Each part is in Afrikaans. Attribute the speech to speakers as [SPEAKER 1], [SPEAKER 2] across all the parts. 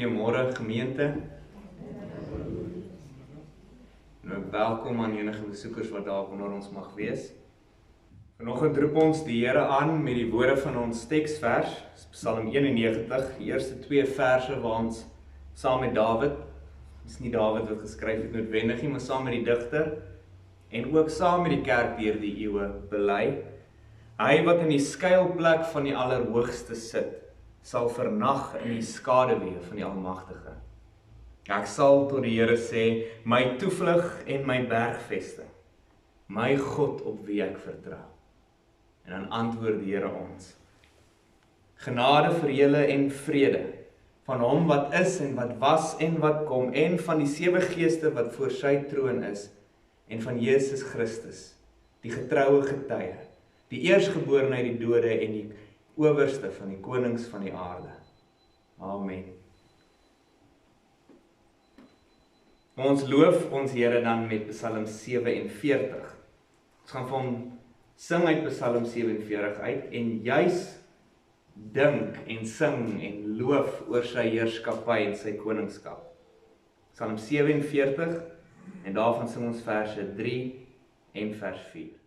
[SPEAKER 1] Goeiemôre gemeente. Nou welkom aan enige besoekers wat daar onder ons mag wees. Vanoggend roep ons die Here aan met die woorde van ons teksvers, Psalm 91, die eerste 2 verse waar ons saam met Dawid, dis nie Dawid wat geskryf het noodwendig nie, maar saam met die digter en ook saam met die kerk deur die eeue bely. Hy wat in die skuilplek van die Allerhoogste sit, sal vernag in die skaduwee van die Almagtige. Ek sal tot die Here sê, my toevlug en my bergvesting, my God op wie ek vertrou. En dan antwoord die Here ons: genade vir julle en vrede, van hom wat is en wat was en wat kom, en van die 7 geeste wat voor sy troon is, en van Jesus Christus, die getroue getuie, die eerstgeborene uit die dode en die owerste van die konings van die aarde. Amen. Ons loof ons Here dan met Psalm 47. Ons gaan van sing uit Psalm 47 uit en juis dink en sing en loof oor sy heerskappy en sy koningskap. Psalm 47 en daarvan sing ons verse 3 en vers 4.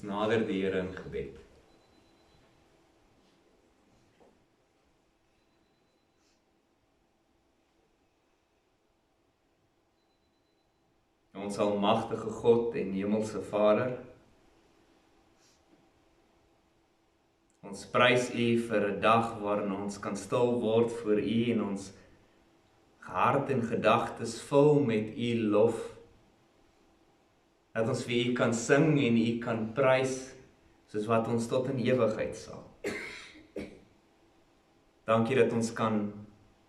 [SPEAKER 1] Nader die Here in gebed. Ons almagtige God en hemelse Vader, ons prys U vir 'n dag waarin ons kan stil word voor U en ons hart en gedagtes vul met U lof. Dat ons vir U kan sing en U kan prys, soos wat ons tot in ewigheid sal. Dankie dat ons kan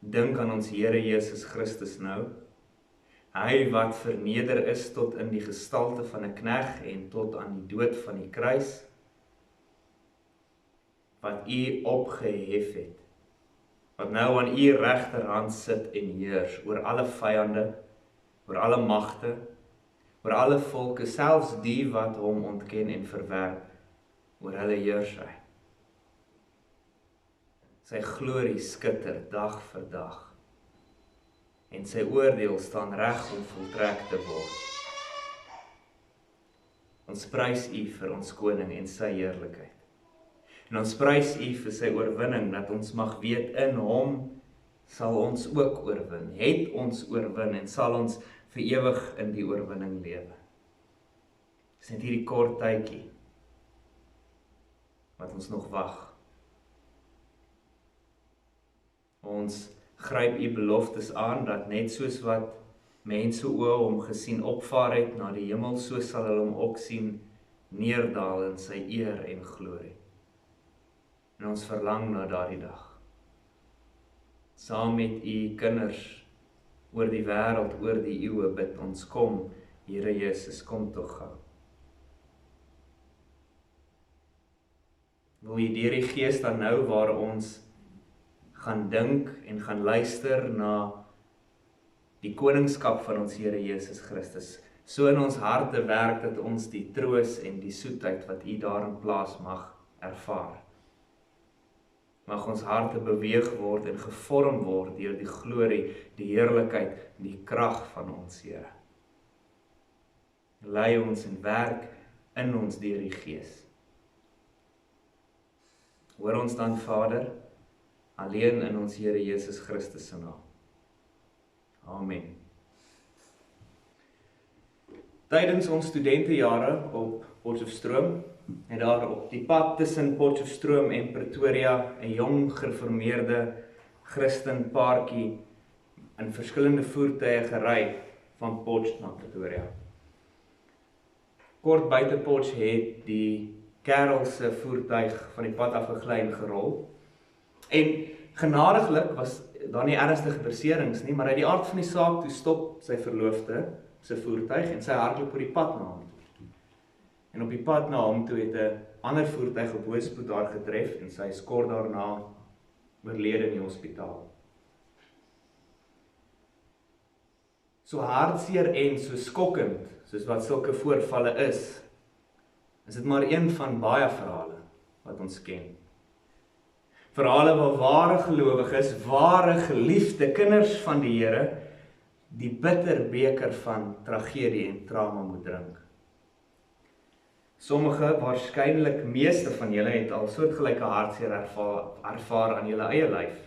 [SPEAKER 1] dink aan ons Here Jesus Christus nou. Hy wat verneder is tot in die gestalte van 'n knegg en tot aan die dood van die kruis, wat U opgehef het, wat nou aan U regterhand sit en heers oor alle vyande, oor alle magte, oor alle volke, selfs die wat hom ontken en verwerp, oor hulle heers hy. Sy glorie skitter dag vir dag, en sy oordeel staan reg om voltrek te word. Ons prys U vir ons koning en sy heerlikheid. En ons prys U vir sy oorwinning, dat ons mag weet in hom sal ons ook oorwin, het ons oorwin en sal ons vir ewig in die oorwinning lewe. Dis net hierdie kort tydjie wat ons nog wag. Ons gryp U beloftes aan dat net soos wat mense oë hom gesien opvaar het na die hemel, so sal hulle hom ook sien neerdal in sy eer en glorie. En ons verlang na daardie dag. saam met u kinders oor die wêreld, oor die eeue bid ons, kom, Here Jesus, kom tog gou. Wil u deur die Gees dan nou waar ons gaan dink en gaan luister na die koningskap van ons Here Jesus Christus, so in ons harte werk dat ons die troos en die soetheid wat u daarin plaas mag ervaar. Mag ons harte beweeg word en gevorm word deur die glorie, die heerlikheid, die krag van ons Here. Lei ons en werk in ons deur die Gees. Hoor ons dan, Vader, alleen in ons Here Jesus Christus se naam. Amen. Tydens ons studentejare op Potchefstroom het daar op die pad tussen Potchefstroom en Pretoria 'n jong gereformeerde Christen paartjie in verskillende voertuie gery van Potch na Pretoria. Kort buite Potch het die kerel se voertuig van die pad af gegly en gerol. En genadiglik was daar nie ernstige beserings nie, maar uit die aard van die saak toe stop sy verloofde se voertuig en sy hardloop oor die pad na hom toe. En op die pad na hom toe het 'n ander voertuig op hoë spoed daar getref en sy is kort daarna oorlede in die hospitaal. So hartseer en so skokkend soos wat sulke voorvalle is dit maar een van baie verhale wat ons ken. Verhale waar ware gelowiges, ware geliefde kinders van die Here, die bitter beker van tragedie en trauma moet drink. Sommige, waarskynlik meeste van julle het al soortgelyke hartseer ervaar aan julle eie lyf,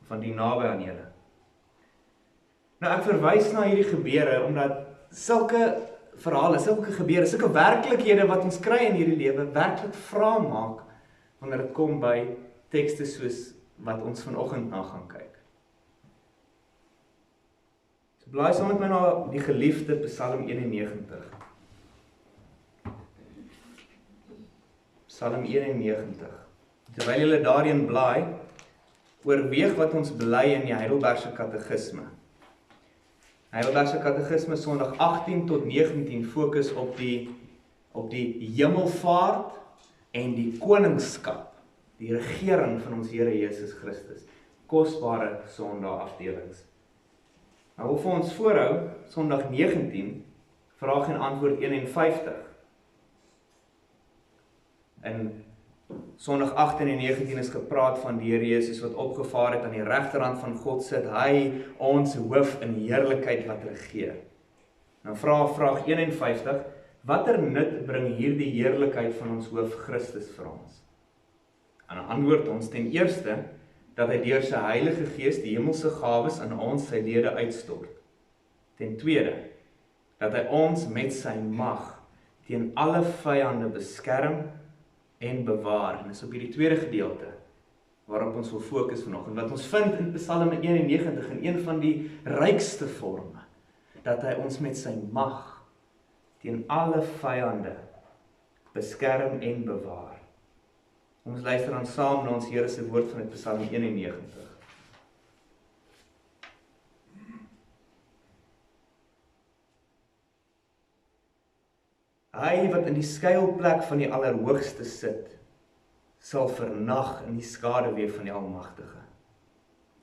[SPEAKER 1] van die naby aan julle. Nou ek verwys na hierdie gebeure, omdat sulke verhale, sulke gebeure, sulke werklikhede wat ons kry in hierdie lewe, werklik vra maak, wanneer dit kom by tekste soos wat ons vanoggend na gaan kyk. So blaai saam met my na die geliefde Psalm 91. Psalm 91. Terwyl julle daarin blaai, oorweeg wat ons bely in die Heidelbergse Katekisme. Heidelbergse Katekisme Sondag 18 tot 19 fokus op die hemelvaart en die koningskap, die regering van ons Here Jesus Christus. Kosbare Sondag afdelings. Nou wil vir ons voorhou, Sondag 19, vraag en antwoord 51. In Sondag 18 en 19 is gepraat van die Here Jesus wat opgevaar het aan die regterhand van God sit, hy ons hoof in heerlikheid wat regeer. Nou vraag 51, watter nut bring hierdie heerlikheid van ons hoof Christus vir ons? En antwoord ons ten eerste, dat hy deur sy Heilige Gees die hemelse gawes aan ons sy lede uitstort. Ten tweede, dat hy ons met sy mag teen alle vyande beskerm en bewaar. En dis op hierdie tweede gedeelte waarop ons wil fokus vanoggend, wat ons vind in Psalm 91 in een van die rykste forme, dat hy ons met sy mag teen alle vyande beskerm en bewaar. Ons luister dan saam na ons Here se woord van Psalm 91. Hy wat in die skuilplek van die Allerhoogste sit, sal vernag in die skaduwee van die Almagtige.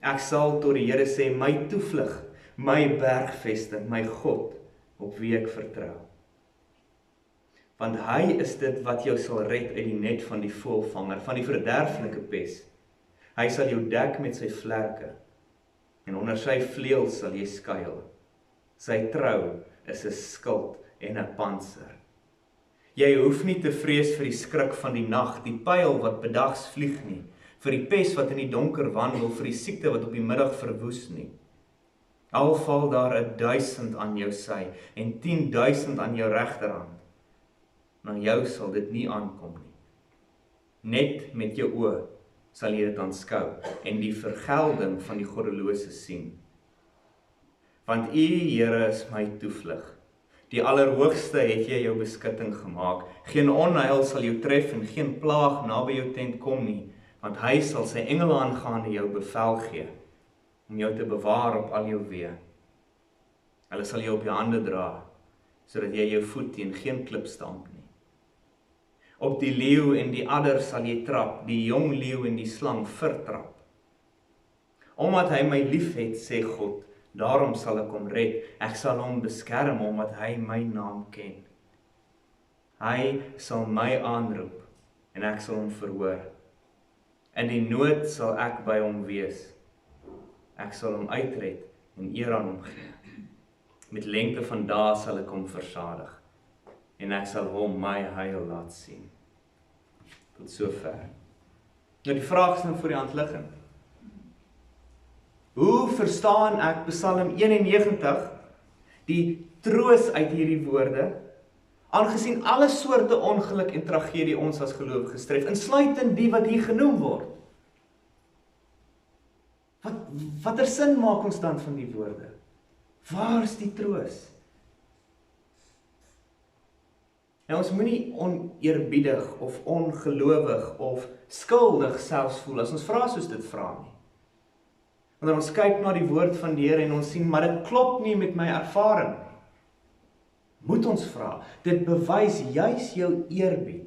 [SPEAKER 1] Ek sal tot die Here sê, my toevlug, my bergvesting, my God, op wie ek vertrou. Want hy is dit wat jou sal red uit die net van die voëlvanger, van die verderflike pes. Hy sal jou dek met sy vlerke, en onder sy vleuels sal jy skuil. Sy trou is 'n skild en 'n pantser. Jy hoef nie te vrees vir die skrik van die nag, die pyl wat bedags vlieg nie, vir die pes wat in die donker wandel, vir die siekte wat op die middag verwoes nie. Al val daar 1000 aan jou sy, en 10.000 aan jou regterhand. Na jou sal dit nie aankom nie. Net met jou oë sal jy dit aanskou, en die vergelding van die goddelose sien. Want U, Here, is my toevlug. Die Allerhoogste het jy jou beskutting gemaak. Geen onheil sal jou tref en geen plaag naby jou tent kom nie, want hy sal sy engele aangaande jou bevel gee, om jou te bewaar op al jou weë. Hulle sal jou op jou hande dra, sodat jy jou voet teen geen klip stamp nie. Op die leeu en die adder sal jy trap, die jong leeu en die slang vertrap. Omdat hy my lief het, sê God, daarom sal ek hom red, ek sal hom beskerm, omdat hy my naam ken. Hy sal my aanroep, en ek sal hom verhoor. In die nood sal ek by hom wees. Ek sal hom uitred en eer aan hom gee. Met lengte van dae sal ek hom versadig, en ek sal hom my heil laat sien. Tot sover. Nou die vraag is nou voor die hand liggend. Hoe verstaan ek Psalm 91, die troos uit hierdie woorde, aangesien alle soorte ongeluk en tragedie ons as gelowiges tref, insluitend die wat hier genoem word? Watter sin maak ons dan van die woorde? Waar is die troos? Nou ons moenie oneerbiedig of ongelowig of skuldig selfs voel as ons vra soos dit vra nie. Wanneer ons kyk na die woord van die Here en ons sien, maar dit klop nie met my ervaring nie. Moet ons vra, dit bewys juis jou eerbied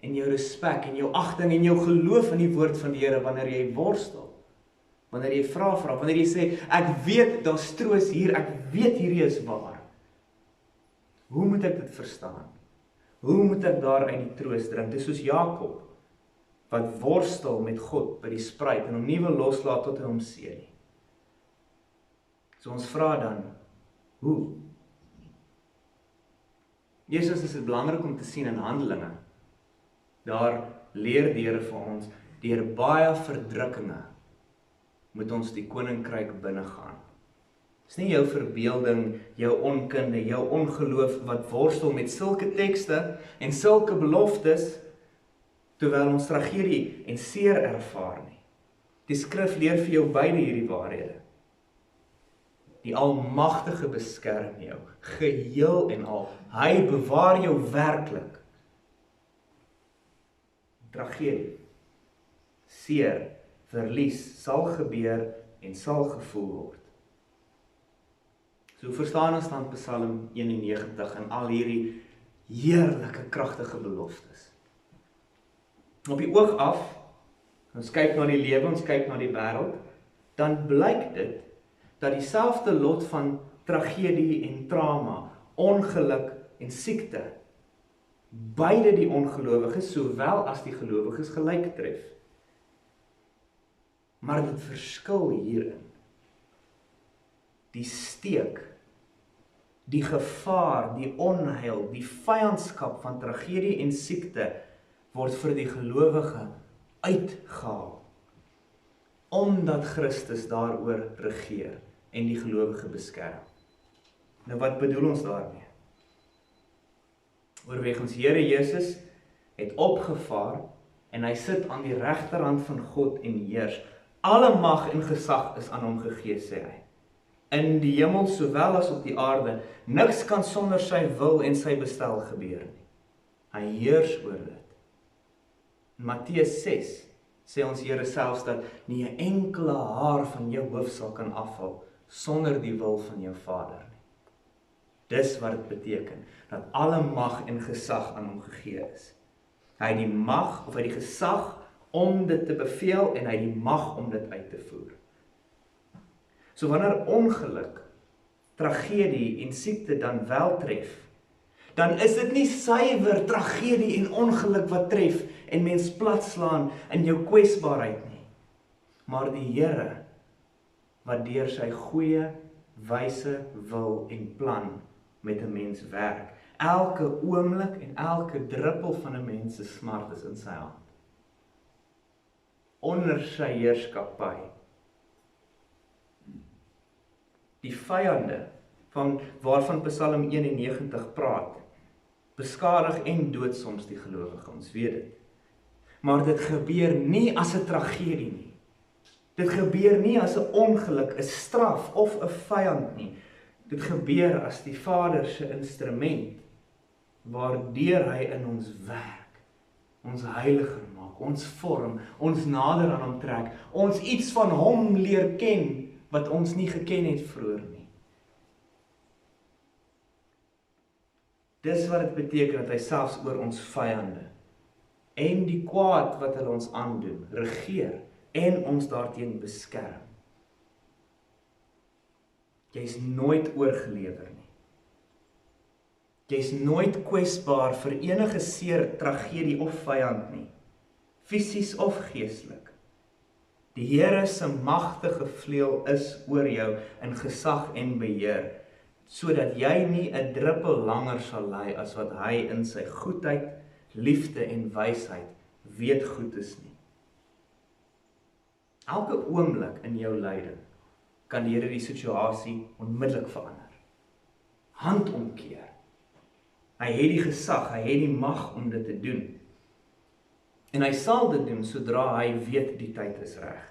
[SPEAKER 1] en jou respek en jou agting en jou geloof in die woord van die Here wanneer jy worstel. Wanneer jy vra, wanneer jy sê, ek weet daar's troos hier, ek weet hierdie is waar. Hoe moet ek dit verstaan? Hoe moet ek daar uit die troos drink? Dit is soos Jakob, wat worstel met God by die spruit en hom nie wil loslaat tot hy hom seën nie. So ons vra dan, hoe? Jesus is dit belangrik om te sien in Handelinge. Daar leer die Here vir ons, deur baie verdrukkinge moet ons die koninkryk binnegaan. Dit is nie jou verbeelding, jou onkunde, jou ongeloof wat worstel met sulke tekste en sulke beloftes, terwyl ons tragedie en seer ervaar nie. Die skrif leer vir jou beide hierdie waarhede. Die Almagtige beskerm jou, geheel en al. Hy bewaar jou werklik. Tragedie, seer, verlies sal gebeur en sal gevoel word. So verstaan ons dan Psalm 91 en al hierdie heerlike, kragtige beloftes. Op die oog af, ons kyk na die lewe, ons kyk na die wêreld, dan blyk dit dat dieselfde lot van tragedie en trauma, ongeluk en siekte, beide die ongelowiges sowel as die gelowiges gelyk tref. Maar dit verskil hierin. Die steek, die gevaar, die onheil, die vyandskap van tragedie en siekte word vir die gelowige uitgehaal. Omdat Christus daaroor regeer en die gelowige beskerm. Nou wat bedoel ons daarmee? Oorweeg ons Here Jesus het opgevaar en hy sit aan die regterhand van God en heers. Alle mag en gesag is aan hom gegee, sê hy. In die hemel sowel as op die aarde, niks kan sonder sy wil en sy bestel gebeur nie. Hy heers oor dit. In Matteus 6 sê ons Here selfs dat nie 'n enkele haar van jou hoof sal kan afval sonder die wil van jou Vader nie. Dis wat dit beteken, dat alle mag en gesag aan hom gegee is. Hy het die mag of hy het die gesag om dit te beveel en hy het die mag om dit uit te voer. So wanneer ongeluk, tragedie en siekte dan wel tref, dan is dit nie suiwer tragedie en ongeluk wat tref en mens platslaan in jou kwesbaarheid nie, maar die Here wat deur sy goeie, wyse wil en plan met 'n mens werk. Elke oomblik en elke druppel van 'n mens se smart is in sy hand. Onder sy heerskappy. Die vyande waarvan Psalm 91 praat, beskadig en dood soms die gelowige, ons weet dit. Maar dit gebeur nie as 'n tragedie nie. Dit gebeur nie as 'n ongeluk, 'n straf of 'n vyand nie. Dit gebeur as die Vader se instrument, waardeur hy in ons werk, ons heiliger maak, ons vorm, ons nader aan hom trek, ons iets van hom leer ken, wat ons nie geken het vroeër nie. Dis wat dit beteken dat hy selfs oor ons vyande en die kwaad wat hulle ons aandoen, regeer en ons daarteen beskerm. Jy's nooit oorgelewer nie. Jy's nooit kwesbaar vir enige seer, tragedie of vyand nie, fisies of geestelik. Die Here se magtige vleuel is oor jou in gesag en beheer, sodat jy nie 'n druppel langer sal ly as wat hy in sy goedheid, liefde en wysheid weet goed is nie. Elke oomblik in jou lyding kan die Here die situasie onmiddellik verander. Handomkeer. Hy het die gesag, hy het die mag om dit te doen. En hy sal dit doen sodra hy weet die tyd is reg.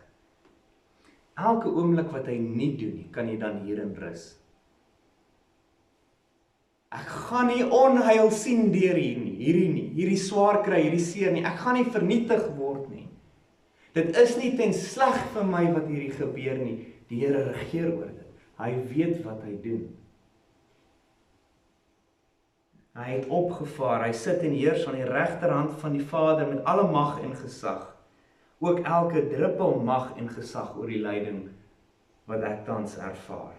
[SPEAKER 1] Elke oomblik wat hy nie doen nie, kan jy dan hierin rus. Ek gaan nie onheil sien deur hierdie swaar kry, hierdie seer nie. Ek gaan nie vernietig word nie. Dit is nie ten sleg vir my wat hierdie gebeur nie. Die Here regeer oor dit. Hy weet wat hy doen. Hy het opgevaar, hy sit en heers aan die regterhand van die Vader met alle mag en gesag. Ook elke druppel mag en gesag oor die lyding wat ek tans ervaar.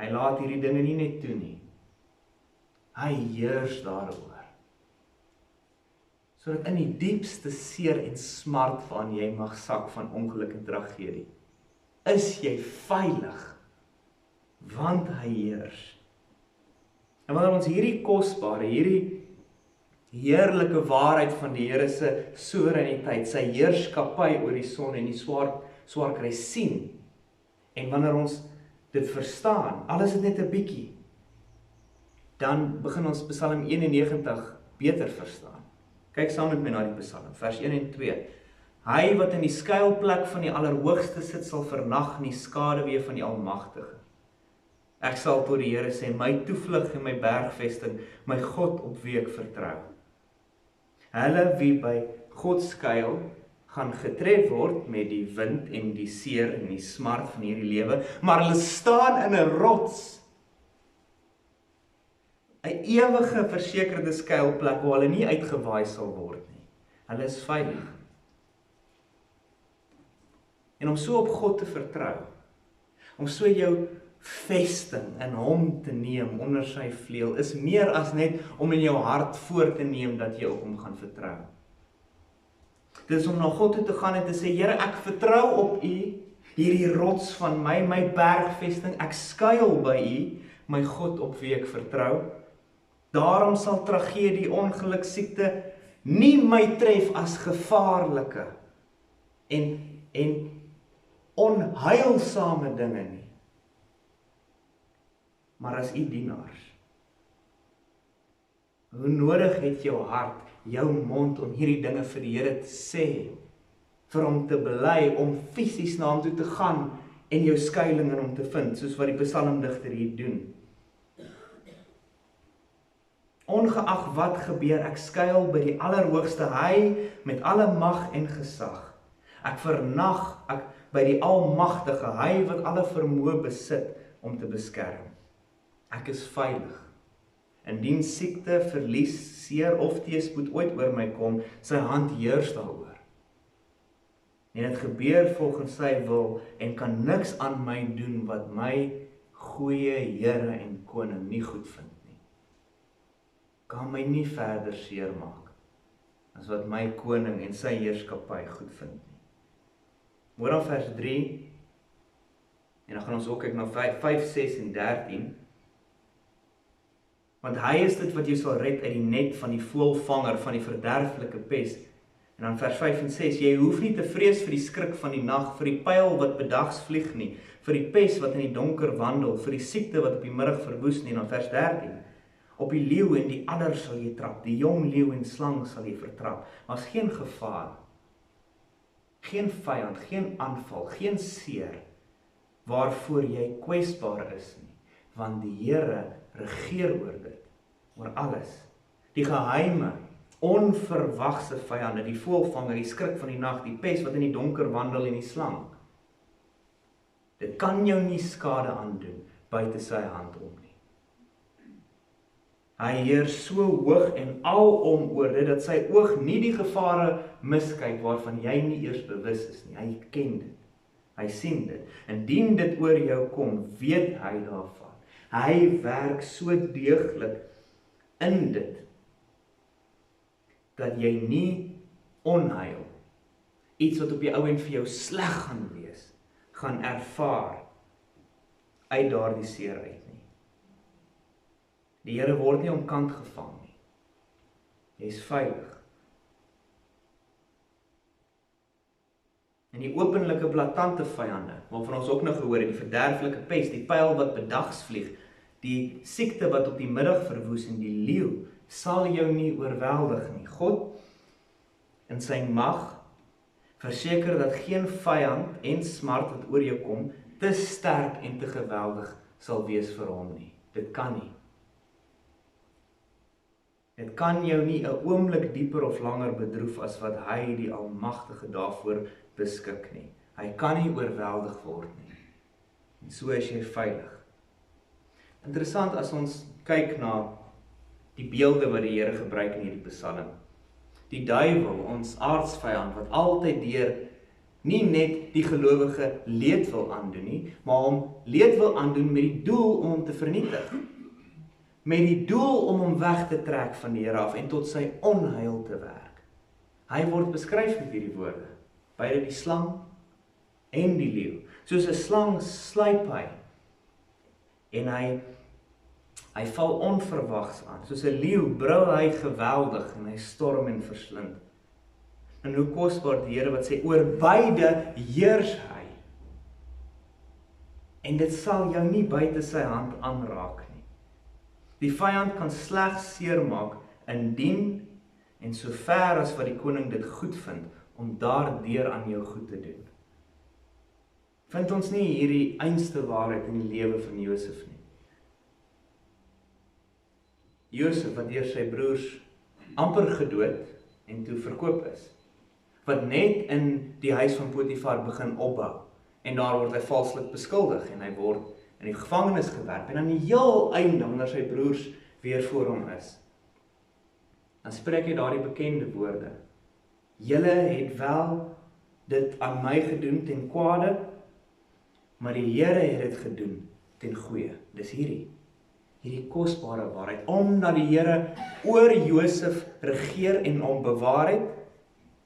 [SPEAKER 1] Hy laat hierdie dinge nie net toe nie. Hy heers daaroor. Sodat in die diepste seer en smart waarin jy mag sak van ongeluk en tragedie, is jy veilig, want hy heers. En wanneer ons hierdie kosbare, hierdie heerlike waarheid van die Here se soewereiniteit, sy heerskappy oor die son en die swaar kry sien, en wanneer ons dit verstaan, al is dit net 'n bietjie, dan begin ons Psalm 91 beter verstaan. Kyk saam met my na die Psalm, vers 1 en 2. Hy wat in die skuilplek van die Allerhoogste sit, sal vernag in die skaduwee van die Almagtige. Ek sal tot die Here sê, my toevlug en my bergvesting, my God op wie ek vertrou. Hulle wie by God skuil, gaan getref word met die wind en die seer en die smart van hierdie lewe, maar hulle staan in 'n rots, 'n ewige versekerde skuilplek waar hulle nie uitgewaai sal word nie. Hulle is veilig. En om so op God te vertrou, om so jou vesting in hom te neem onder sy vleuel, is meer as net om in jou hart voor te neem dat jy op hom gaan vertrou. Dit is om na God toe te gaan en te sê, Here, ek vertrou op U, hierdie rots van my bergvesting, ek skuil by U, my God op wie ek vertrou. Daarom sal tragedie, ongeluk, siekte nie my tref as gevaarlike en onheilsame dinge nie, maar as U dienaars. Hoe nodig het jou hart, jou mond om hierdie dinge vir die Here te sê, vir hom te bely, om fisies na hom toe te gaan en jou skuiling in hom te vind, soos wat die psalmdigter hier doen. Ongeag wat gebeur, ek skuil by die Allerhoogste, hy met alle mag en gesag. Ek vernag by die Almagtige, hy wat alle vermoë besit om te beskerm. Ek is veilig. Indien siekte, verlies, seer of teëspoed ooit oor my kom, sy hand heers daaroor. En dit gebeur volgens sy wil en kan niks aan my doen wat my goeie Here en Koning nie goed vind nie. Kan my nie verder seermaak as wat my Koning en sy heerskappy goed vind nie. Hoor dan vers 3, en dan gaan ons ook kyk na 5, 6 en 13, want hy is dit wat jy sal red uit die net van die voëlvanger, van die verderflike pes. En dan vers 5 en 6, jy hoef nie te vrees vir die skrik van die nag, vir die pyl wat bedags vlieg nie, vir die pes wat in die donker wandel, vir die siekte wat op die middag verwoes nie. En dan vers 13, op die leeu en die adder sal jy trap, die jong leeu en slang sal jy vertrap. Daar's geen gevaar, geen vyand, geen aanval, geen seer, waarvoor jy kwesbaar is nie, want die Here regeer oor dit, oor alles. Die geheime onverwagse vyande, die voëlvanger, die skrik van die nag, die pes wat in die donker wandel en die slang. Dit kan jou nie skade aandoen buite sy hand om nie. Hy heers so hoog en alom oor dit, dat sy oog nie die gevare miskyk waarvan jy nie eers bewus is nie. Hy ken dit. Hy sien dit. Indien dit oor jou kom, weet hy daarvan. Hy werk so deeglik in dit, dat jy nie onheil, iets wat op die ou end vir jou sleg gaan wees, gaan ervaar uit daardie seer uit nie. Die Here word nie omkant gevang nie. Jy is veilig. En die openlike blaatante vyande, waarvan ons ook nou gehoor het, die verderflike pes, die pyl wat bedags vlieg, die siekte wat op die middag verwoes en die leeu, sal jou nie oorweldig nie. God in sy mag verseker dat geen vyand en smart wat oor jou kom, te sterk en te geweldig sal wees vir hom nie. Dit kan nie. Dit kan jou nie 'n oomblik dieper of langer bedroef as wat hy die Almagtige daarvoor beskik nie. Hy kan nie oorweldig word nie. En so is jy veilig. Interessant as ons kyk na die beelde wat die Here gebruik in hierdie Psalm. Die duiwel, ons aardsvyand, wat altyd deur nie net die gelowige leed wil aandoen nie, maar hom leed wil aandoen met die doel om hom te vernietig. Met die doel om hom weg te trek van die Here af en tot sy onheil te werk. Hy word beskryf met hierdie woorde, beide die slang en die leeu. Soos 'n slang sluip hy, en hy val onverwags aan. Soos 'n leeu brul hy geweldig en hy storm en verslind. En hoe kosbaar die Here wat sê, oor beide heers hy. En dit sal jou nie buite sy hand aanraak nie. Die vyand kan slegs seermaak indien en so ver as wat die koning dit goed vind om daardeur aan jou goed te doen. Vind ons nie hierdie einste waarheid in die lewe van Josef nie? Josef wat deur sy broers amper gedood en toe verkoop is, wat net in die huis van Potifar begin opbou, en daar word hy valslik beskuldig en hy word in die gevangenis gewerp, en aan die heel einde, wanneer sy broers weer voor hom is, dan spreek hy daardie bekende woorde, julle het wel dit aan my gedoen ten kwade, maar die Here het dit gedoen ten goeie. Dis hierdie kosbare waarheid, omdat die Here oor Josef regeer en hom bewaar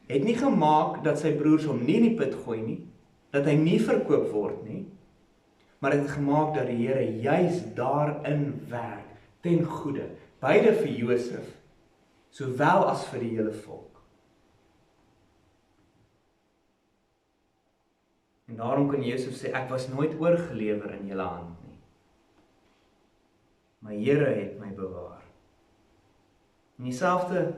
[SPEAKER 1] het nie gemaak dat sy broers hom nie in die put gooi nie, dat hy nie verkoop word nie, maar het gemaak dat die Here juis daarin werk, ten goeie, beide vir Josef, sowel as vir die hele volk. En daarom kan Josef sê, ek was nooit oorgelewer in julle hand nie. My Here het my bewaar. En dieselfde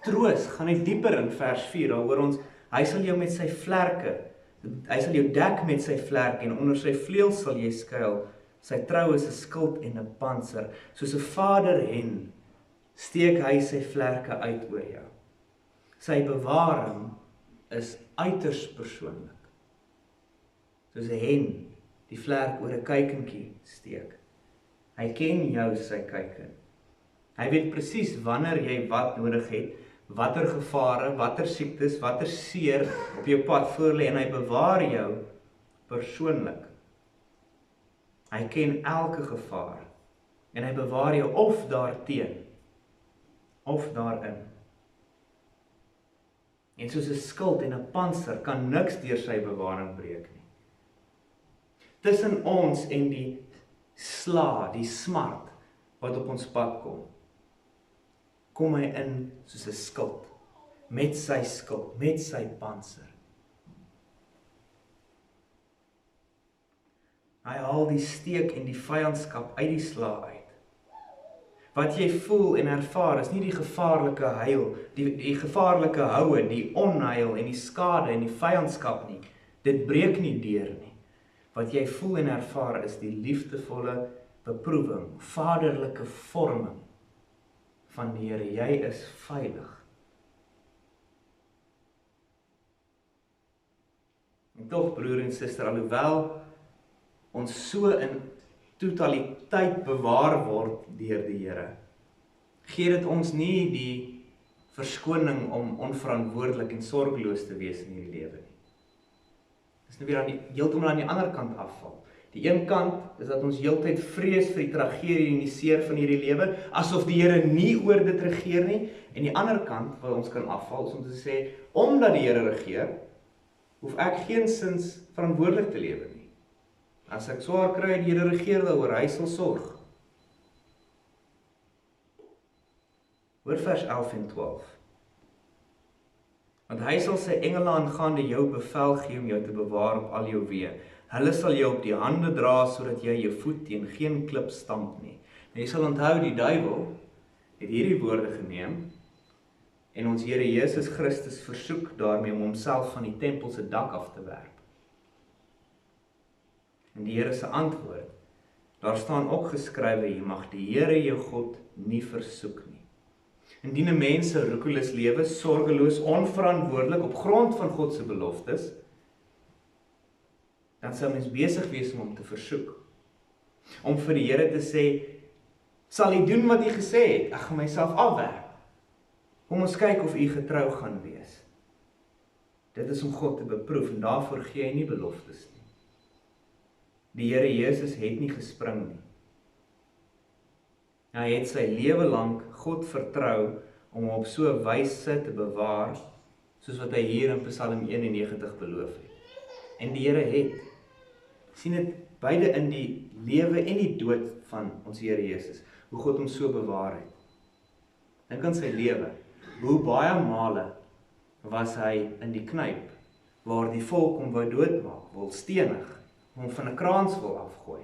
[SPEAKER 1] troos gaan hy dieper in vers 4, daar hoor ons, hy sal jou met sy vlerke, hy sal jou dek met sy vlerke, en onder sy vleuels sal jy skuil, sy trou is 'n skild en 'n pantser, soos 'n vader hen, steek hy sy vlerke uit oor jou. Sy bewaring is uiters persoonlik, soos 'n hen, die vlerk oor 'n kuikentjie steek. Hy ken jou sy kuiken. Hy weet presies wanneer jy wat nodig het, watter gevare, watter siektes, watter seer op jou pad voorlê, en hy bewaar jou persoonlik. Hy ken elke gevaar, en hy bewaar jou of daarteen, of daarin. En soos 'n skild en 'n pantser kan niks deur sy bewaring breek nie. Tussen ons en die sla, die smart, wat op ons pad kom hy in soos 'n skild, met sy skild, met sy pantser. Hy haal die steek en die vyandskap uit die sla uit. Wat jy voel en ervaar is nie die gevaarlike huil, die gevaarlike houe, die onheil en die skade en die vyandskap nie. Dit breek nie deur nie. Wat jy voel en ervaar is die liefdevolle beproewing, vaderlike vorming van die Here, jy is veilig. En tog, broer en suster, alhoewel ons so in totaliteit bewaar word deur die Here, gee dit ons nie die verskoning om onverantwoordelik en sorgeloos te wees in hierdie lewe nie. Dis nou weer heeltemal aan die ander kant afval. Die een kant is dat ons heeltyd vrees vir die tragedie en die seer van hierdie lewe, asof die Here nie oor dit regeer nie, en die ander kant waar ons kan afval, is om te sê, omdat die Here regeer, hoef ek geensins verantwoordelik te lewe nie. As ek swaar kry, die Here regeer daaroor, hy sal sorg. Hoor vers 11 en 12. Want hy sal sy engele aangaande jou bevel gee om jou te bewaar op al jou weë. Hulle sal jou op die hande dra, sodat jy jou voet teen geen klip stamp nie. En jy sal onthou, die duiwel het hierdie woorde geneem, en ons Here Jesus Christus versoek daarmee om homself van die tempel se dak af te werp. En die Here se antwoord, daar staan ook geskrywe, jy mag die Here jou God nie versoek nie. Indien 'n mens se roekeloos lewe, sorgeloos, onverantwoordelik op grond van God se beloftes, dan sou mens besig wees om hom te versoek. Om vir die Here te sê, sal hy doen wat hy gesê het, ek gaan myself afwerp. Kom ons kyk of hy getrou gaan wees. Dit is om God te beproef, en daarvoor gee hy nie beloftes nie. Die Here Jesus het nie gespring nie. Hy het sy lewe lank God vertrou om hom op so 'n wyse te bewaar, soos wat hy hier in Psalm 91 beloof het. En die Here het, sien dit beide in die lewe en die dood van ons Here Jesus, hoe God hom so bewaar het. Dink aan sy lewe, hoe baie male was hy in die knyp, waar die volk hom wou doodmaak, wil stenig, hom van 'n kraans wil afgooi.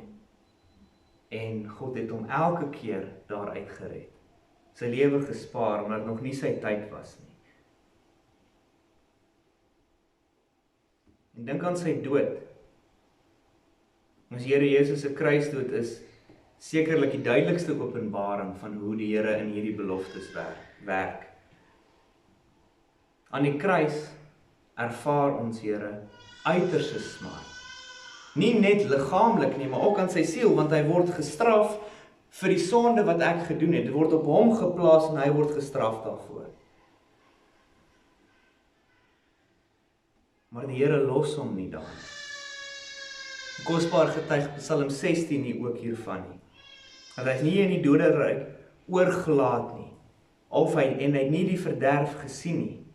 [SPEAKER 1] En God het hom elke keer daaruit gered. Sy lewe gespaar, omdat nog nie sy tyd was nie. En dink aan sy dood. Ons Here Jesus se kruisdood is sekerlik die duidelikste openbaring van hoe die Here in hierdie beloftes werk. Aan die kruis ervaar ons Here uiterste smart. Nie net liggaamlik nie, maar ook aan sy siel, want hy word gestraf vir die sonde wat ek gedoen het. Dit word op hom geplaas en hy word gestraf daarvoor. Maar die Here los hom nie daar. Kosbaar getuig Psalm 16 nie ook hiervan nie. Dat hy nie in die doderyk oorgelaat nie, en hy nie die verderf gesien nie.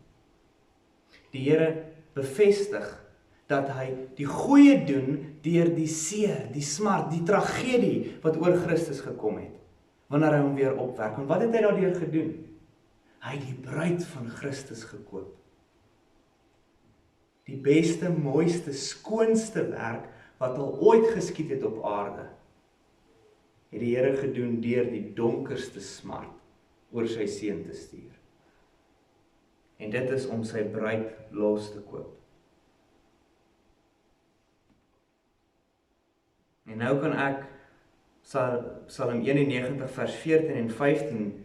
[SPEAKER 1] Die Here bevestig dat hy die goeie doen deur die seer, die smart, die tragedie wat oor Christus gekom het, wanneer hy hom weer opwek. En wat het hy daardeur gedoen? Hy het die bruid van Christus gekoop. Die beste, mooiste, skoonste werk wat al ooit geskied het op aarde, het die Here gedoen deur die donkerste smart oor sy seun te stuur. En dit is om sy bruid los te koop. En nou kan ek Psalm 91 vers 14 en 15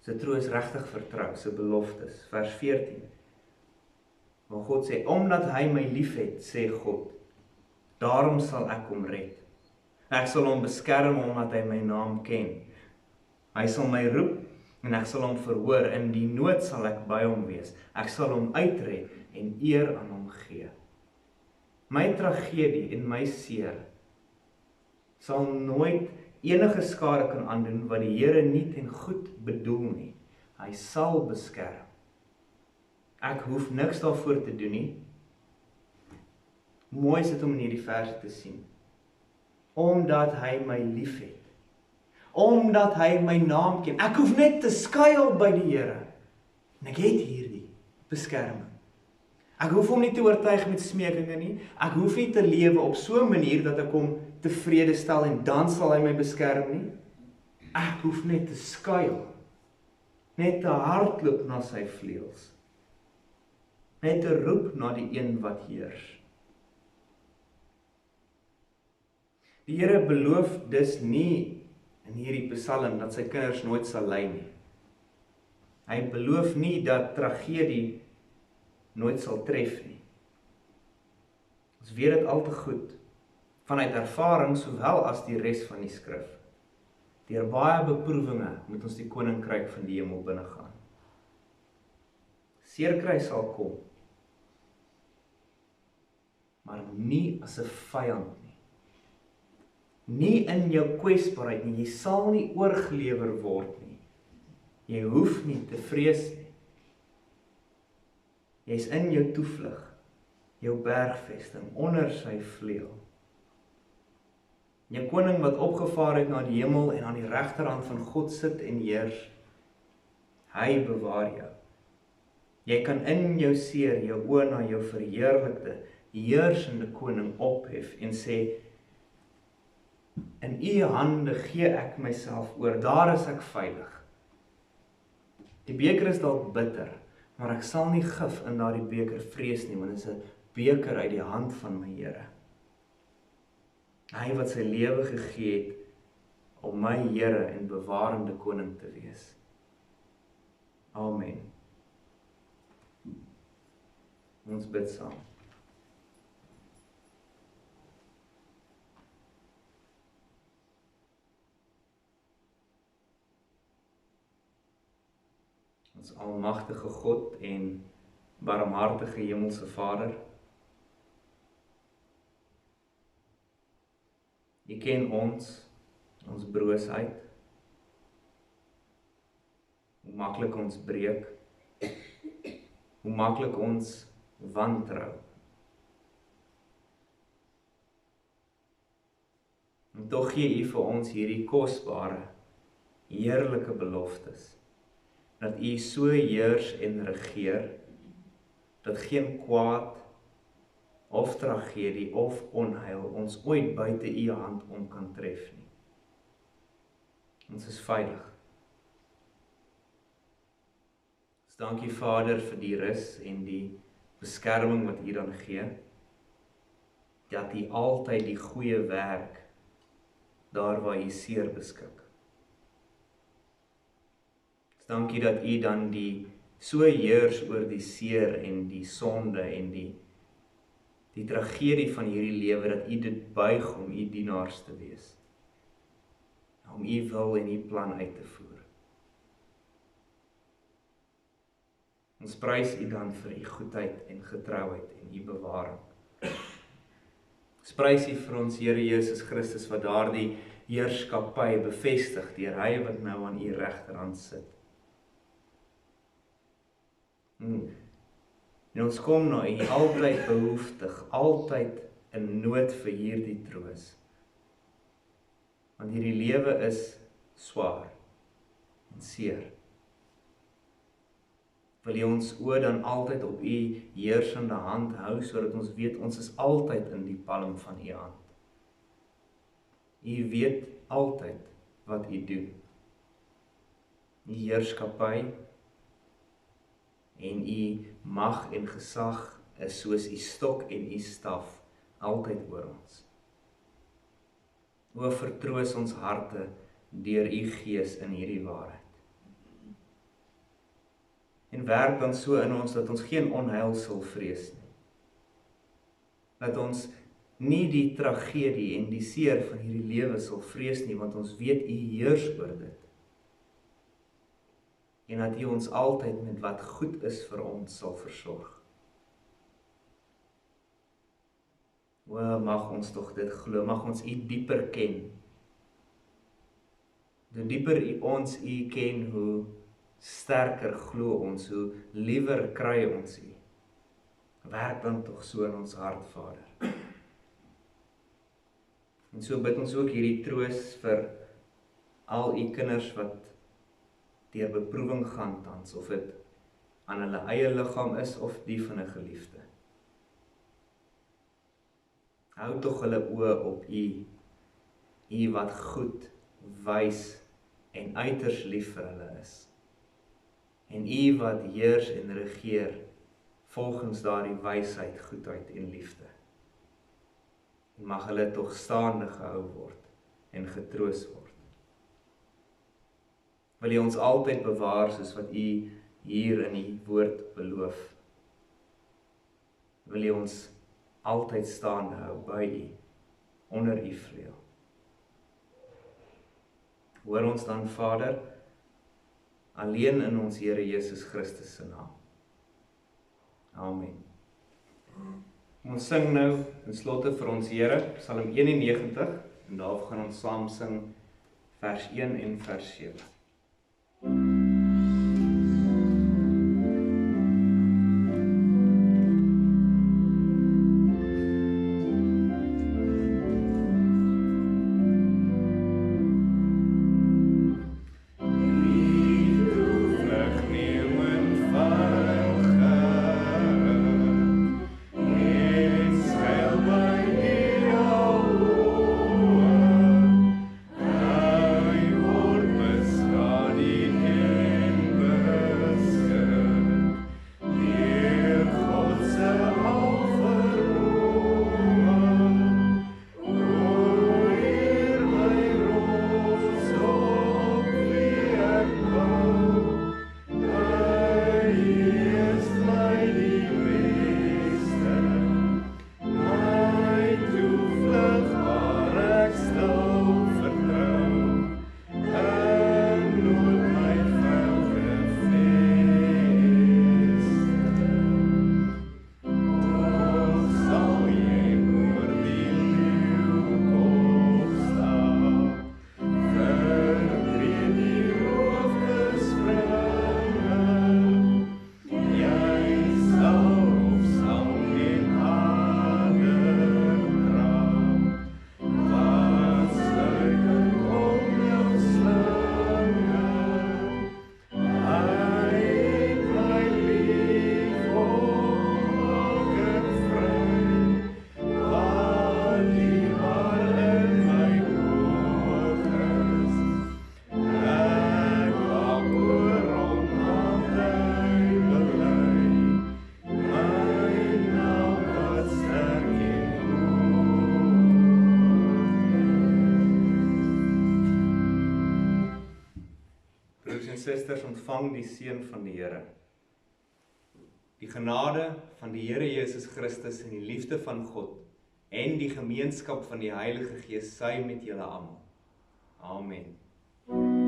[SPEAKER 1] se troos regtig vertrou, se beloftes. Vers 14. Waar God sê, omdat hy my liefhet, sê God, daarom sal ek hom red. Ek sal hom beskerm omdat hy my naam ken. Hy sal my roep en ek sal hom verhoor. In die nood sal ek by hom wees. Ek sal hom uitred en eer aan hom gee. My tragedie en my seer sal nooit enige skade kan aandoen wat die Here nie ten goed bedoel nie. Hy sal beskerm. Ek hoef niks daarvoor te doen nie. Mooi is dit om in hierdie verse te sien. Omdat hy my liefhet. Omdat hy my naam ken. Ek hoef net te skuil by die Here. En ek het hierdie beskerming. Ek hoef hom nie te oortuig met smekinge nie. Ek hoef nie te lewe op so 'n manier dat ek hom tevrede stel en dan sal hy my beskerm nie. Ek hoef net te skuil. Net te hardloop na sy vleuels. Net te roep na die een wat heers. Die Here beloof dus nie in hierdie Psalm dat sy kinders nooit sal ly nie. Hy beloof nie dat tragedie nooit sal tref nie. Ons weet dit al te goed, vanuit ervaring sowel as die res van die skrif. Deur baie beproewinge moet ons die koninkryk van die hemel binnegaan. Seerkry sal kom, maar nie as 'n vyand nie. Nie in jou kwesbaarheid nie, jy sal nie oorgelewer word nie. Jy hoef nie te vrees nie. Jy's in jou toevlug, jou bergvesting, onder sy vleuel. Jou koning wat opgevaar het na die hemel en aan die regterhand van God sit en heers, hy bewaar jou. Jy kan in jou seer, jou oë na jou verheerlikte, heersende koning ophef en sê, in u hande gee ek myself oor, daar is ek veilig. Die beker is dalk bitter, maar ek sal nie gif in daardie beker vrees nie, want dit is 'n beker uit die hand van my Here. Hy wat sy lewe gegee het om my Here en bewarende koning te wees. Amen. Ons bid saam. Ons almagtige God en barmhartige hemelse Vader, U ken ons broosheid, hoe maklik ons breek, hoe maklik ons wantrou. En tog gee U vir ons hierdie kosbare, heerlike beloftes, dat U so heers en regeer, dat geen kwaad of tragedie of onheil ons ooit buite U hand om kan tref nie. Ons is veilig. Ons dankie Vader vir die rus en die beskerming wat U dan gee, dat U altyd die goeie werk daar waar U seer beskik. Ons dankie dat U dan die so heers oor die seer en die sonde en die tragedie van hierdie lewe, dat U dit buig om U dienaars te wees, om U wil en U plan uit te voer. Ons prys U dan vir U goedheid en getrouheid en U bewaring. Ons prys U vir ons Here Jesus Christus wat daardie heerskappy bevestig deur hy wat nou aan U regterhand sit. En ons kom na U altyd behoeftig, altyd in nood vir hierdie troos. Want hierdie lewe is swaar en seer. Wil U ons oë dan altyd op U heersende hand hou, sodat ons weet ons is altyd in die palm van U hand. U weet altyd wat U doen. U heerskappy en U mag en gesag is soos U stok en U staf altyd oor ons. O, vertroos ons harte deur U Gees in hierdie waarheid. En werk dan so in ons dat ons geen onheil sal vrees nie. Dat ons nie die tragedie en die seer van hierdie lewe sal vrees nie, want ons weet U heers oor dit. En dat U ons altyd met wat goed is vir ons sal versorg. O, mag ons tog dit glo, mag ons U dieper ken. Hoe dieper ons U ken, hoe sterker glo ons, hoe liewer kry ons U. Werk dan tog so in ons hart, Vader. En so bid ons ook hierdie troos vir al U kinders wat deur beproewing gaan tans, of dit aan hulle eie liggaam is of die van 'n geliefde. Hou tog hulle oë op U, U wat goed, wys en uiters lief vir hulle is. En U wat heers en regeer volgens daardie wysheid, goedheid en liefde. En mag hulle tog staande gehou word en getroos word. Wil U ons altyd bewaar soos wat U hier in die woord beloof. Wil U ons altyd staande hou by U, onder U vleuel. Hoor ons dan, Vader, alleen in ons Here Jesus Christus se naam. Amen. Ons sing nou in slotte vir ons Here, Psalm 91, en daarvoor gaan ons saam sing vers 1 en vers 7. Susters, ontvang die seën van die Here. Die genade van die Here Jesus Christus en die liefde van God en die gemeenskap van die Heilige Gees sy met julle almal. Amen.